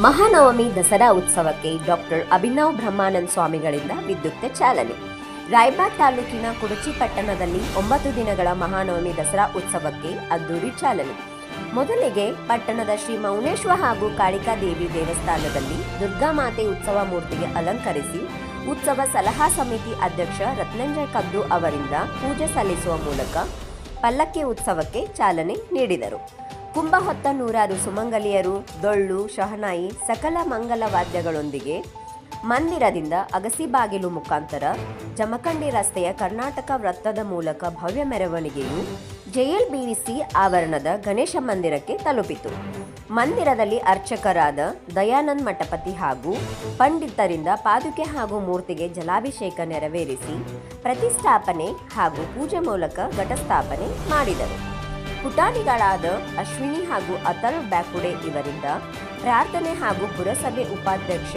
ಮಹಾನವಮಿ ದಸರಾ ಉತ್ಸವಕ್ಕೆ ಡಾಕ್ಟರ್ ಅಭಿನವ್ ಬ್ರಹ್ಮಾನಂದ ಸ್ವಾಮಿಗಳಿಂದ ವಿದ್ಯುಕ್ತ ಚಾಲನೆ. ರಾಯಬಾಗ್ ತಾಲೂಕಿನ ಕುಡಚಿ ಪಟ್ಟಣದಲ್ಲಿ 9 ದಿನಗಳ ಮಹಾನವಮಿ ದಸರಾ ಉತ್ಸವಕ್ಕೆ ಅದ್ದೂರಿ ಚಾಲನೆ. ಮೊದಲಿಗೆ ಪಟ್ಟಣದ ಶ್ರೀ ಮೌನೇಶ್ವರ ಹಾಗೂ ಕಾಳಿಕಾ ದೇವಿ ದೇವಸ್ಥಾನದಲ್ಲಿ ದುರ್ಗಾ ಮಾತೆ ಉತ್ಸವ ಮೂರ್ತಿಗೆ ಅಲಂಕರಿಸಿ ಉತ್ಸವ ಸಲಹಾ ಸಮಿತಿ ಅಧ್ಯಕ್ಷ ರತ್ನಂಜಯ್ ಕದ್ದು ಅವರಿಂದ ಪೂಜೆ ಸಲ್ಲಿಸುವ ಮೂಲಕ ಪಲ್ಲಕ್ಕಿ ಉತ್ಸವಕ್ಕೆ ಚಾಲನೆ ನೀಡಿದರು. ಕುಂಭ ಹೊತ್ತ ನೂರಾರು ಸುಮಂಗಲಿಯರು ಡೊಳ್ಳು, ಶಹನಾಯಿ, ಸಕಲ ಮಂಗಲ ವಾದ್ಯಗಳೊಂದಿಗೆ ಮಂದಿರದಿಂದ ಅಗಸಿ ಬಾಗಿಲು ಮುಖಾಂತರ ಜಮಖಂಡಿ ರಸ್ತೆಯ ಕರ್ನಾಟಕ ವೃತ್ತದ ಮೂಲಕ ಭವ್ಯ ಮೆರವಣಿಗೆಯು ಜೆಎಲ್ಬಿಸಿ ಆವರಣದ ಗಣೇಶ ಮಂದಿರಕ್ಕೆ ತಲುಪಿತು. ಮಂದಿರದಲ್ಲಿ ಅರ್ಚಕರಾದ ದಯಾನಂದ್ ಮಠಪತಿ ಹಾಗೂ ಪಂಡಿತರಿಂದ ಪಾದುಕೆ ಹಾಗೂ ಮೂರ್ತಿಗೆ ಜಲಾಭಿಷೇಕ ನೆರವೇರಿಸಿ ಪ್ರತಿಷ್ಠಾಪನೆ ಹಾಗೂ ಪೂಜೆ ಮೂಲಕ ಘಟಸ್ಥಾಪನೆ ಮಾಡಿದರು. ಪುಟಾಣಿಗಳಾದ ಅಶ್ವಿನಿ ಹಾಗೂ ಅತಲ್ ಬ್ಯಾಕುಡೆ ಇವರಿಂದ ಪ್ರಾರ್ಥನೆ ಹಾಗೂ ಪುರಸಭೆ ಉಪಾಧ್ಯಕ್ಷ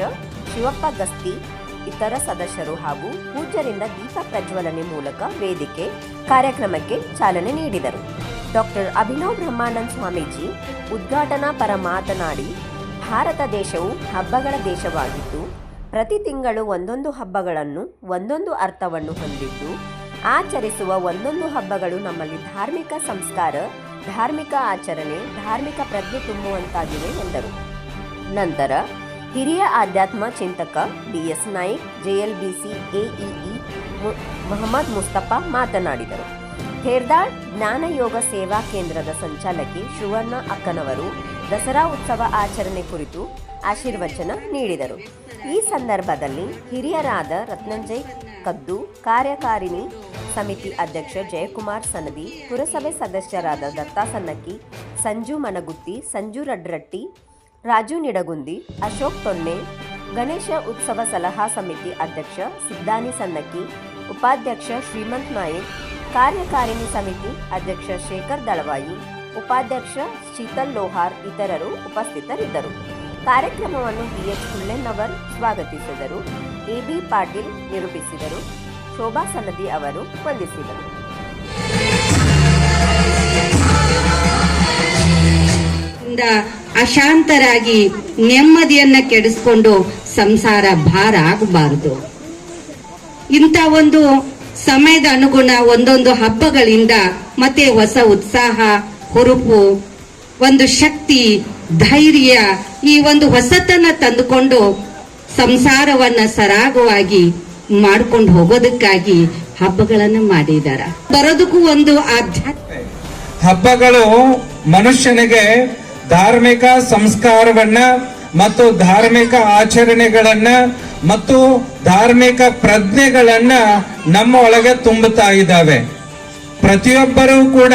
ಶಿವಪ್ಪ ಗಸ್ತಿ ಇತರ ಸದಸ್ಯರು ಹಾಗೂ ಪೂಜ್ಯರಿಂದ ದೀಪ ಪ್ರಜ್ವಲನೆ ಮೂಲಕ ವೇದಿಕೆ ಕಾರ್ಯಕ್ರಮಕ್ಕೆ ಚಾಲನೆ ನೀಡಿದರು. ಡಾಕ್ಟರ್ ಅಭಿನವ್ ಬ್ರಹ್ಮಾನಂದ ಸ್ವಾಮೀಜಿ ಉದ್ಘಾಟನಾ ಪರ ಮಾತನಾಡಿ, ಭಾರತ ದೇಶವು ಹಬ್ಬಗಳ ದೇಶವಾಗಿದ್ದು ಪ್ರತಿ ತಿಂಗಳು ಒಂದೊಂದು ಹಬ್ಬಗಳನ್ನು ಒಂದೊಂದು ಅರ್ಥವನ್ನು ಹೊಂದಿದ್ದು ಆಚರಿಸುವ ಒಂದೊಂದು ಹಬ್ಬಗಳು ನಮ್ಮಲ್ಲಿ ಧಾರ್ಮಿಕ ಸಂಸ್ಕಾರ, ಧಾರ್ಮಿಕ ಆಚರಣೆ, ಧಾರ್ಮಿಕ ಪ್ರಜ್ಞೆ ತುಂಬುವಂತಾಗಿವೆ ಎಂದರು. ನಂತರ ಹಿರಿಯ ಆಧ್ಯಾತ್ಮ ಚಿಂತಕ ಡಿಎಸ್ ನಾಯ್ಕ್, ಜೆಎಲ್ಬಿಸಿ ಎಇಇ ಮೊಹಮ್ಮದ್ ಮುಸ್ತಫಾ ಮಾತನಾಡಿದರು. ಖೇರ್ದಾಳ್ ಜ್ಞಾನ ಯೋಗ ಸೇವಾ ಕೇಂದ್ರದ ಸಂಚಾಲಕಿ ಸುವರ್ಣ ಅಕ್ಕನವರು ದಸರಾ ಉತ್ಸವ ಆಚರಣೆ ಕುರಿತು ಆಶೀರ್ವಚನ ನೀಡಿದರು. ಈ ಸಂದರ್ಭದಲ್ಲಿ ಹಿರಿಯರಾದ ರತ್ನಂಜಯ್ ಕದ್ದು, ಕಾರ್ಯಕಾರಿಣಿ ಸಮಿತಿ ಅಧ್ಯಕ್ಷ ಜಯಕುಮಾರ್ ಸನದಿ, ಪುರಸಭೆ ಸದಸ್ಯರಾದ ದತ್ತಾ ಸನ್ನಕ್ಕಿ, ಸಂಜು ಮನಗುತ್ತಿ, ಸಂಜು ರಡ್ರಟ್ಟಿ, ರಾಜು ನಿಡಗುಂದಿ, ಅಶೋಕ್ ತೊನ್ನೆ, ಗಣೇಶ ಉತ್ಸವ ಸಲಹಾ ಸಮಿತಿ ಅಧ್ಯಕ್ಷ ಸಿದ್ದಾನಿ ಸನ್ನಕ್ಕಿ, ಉಪಾಧ್ಯಕ್ಷ ಶ್ರೀಮಂತ್ ನಾಯಕ್, ಕಾರ್ಯಕಾರಿಣಿ ಸಮಿತಿ ಅಧ್ಯಕ್ಷ ಶೇಖರ್ ದಳವಾಯಿ, ಉಪಾಧ್ಯಕ್ಷ ಶೀತಲ್ ಲೋಹಾರ್ ಇತರರು ಉಪಸ್ಥಿತರಿದ್ದರು. ಕಾರ್ಯಕ್ರಮವನ್ನು ಬಿಎಚ್ ಹುಲ್ಲೆನ್ನವರ್ ಸ್ವಾಗತಿಸಿದರು. ಎಬಿ ಪಾಟೀಲ್ ನಿರೂಪಿಸಿದರು. ಶೋಭಾ ಸನದಿ ಅವರು ವಂದಿಸಿದರು. ಅಶಾಂತರಾಗಿ ನೆಮ್ಮದಿಯನ್ನ ಕೆಡಿಸಿಕೊಂಡು ಸಂಸಾರ ಭಾರ ಆಗಬಾರದು. ಇಂಥ ಒಂದು ಸಮಯದ ಅನುಗುಣ ಒಂದೊಂದು ಹಬ್ಬಗಳಿಂದ ಮತ್ತೆ ಹೊಸ ಉತ್ಸಾಹ, ಹುರುಪು, ಒಂದು ಶಕ್ತಿ, ಧೈರ್ಯ, ಈ ಒಂದು ಹೊಸತನ ತಂದುಕೊಂಡು ಸಂಸಾರವನ್ನ ಸರಾಗವಾಗಿ ಮಾಡ್ಕೊಂಡು ಹೋಗೋದಕ್ಕಾಗಿ ಹಬ್ಬಗಳನ್ನು ಮಾಡಿದ್ದಾರೆ. ಬರೋದಕ್ಕೂ ಒಂದು ಆಧ್ಯಾತ್ಮ ಹಬ್ಬಗಳು ಮನುಷ್ಯನಿಗೆ ಧಾರ್ಮಿಕ ಸಂಸ್ಕಾರವನ್ನ ಮತ್ತು ಧಾರ್ಮಿಕ ಆಚರಣೆಗಳನ್ನ ಮತ್ತು ಧಾರ್ಮಿಕ ಪ್ರಜ್ಞೆಗಳನ್ನ ನಮ್ಮ ಒಳಗೆ ತುಂಬುತ್ತಾ ಇದ್ದಾವೆ. ಪ್ರತಿಯೊಬ್ಬರೂ ಕೂಡ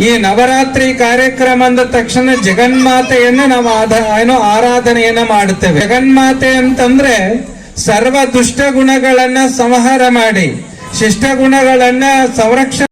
ಈ ನವರಾತ್ರಿ ಕಾರ್ಯಕ್ರಮ ಅಂದ ತಕ್ಷಣ ಜಗನ್ಮಾತೆಯನ್ನು ನಾವು ಆರಾಧನೆಯನ್ನ ಮಾಡುತ್ತೇವೆ. ಜಗನ್ಮಾತೆ ಅಂತಂದ್ರೆ ಸರ್ವ ದುಷ್ಟ ಗುಣಗಳನ್ನ ಸಂಹಾರ ಮಾಡಿ ಶಿಷ್ಟ ಗುಣಗಳನ್ನ ಸಂರಕ್ಷಣೆ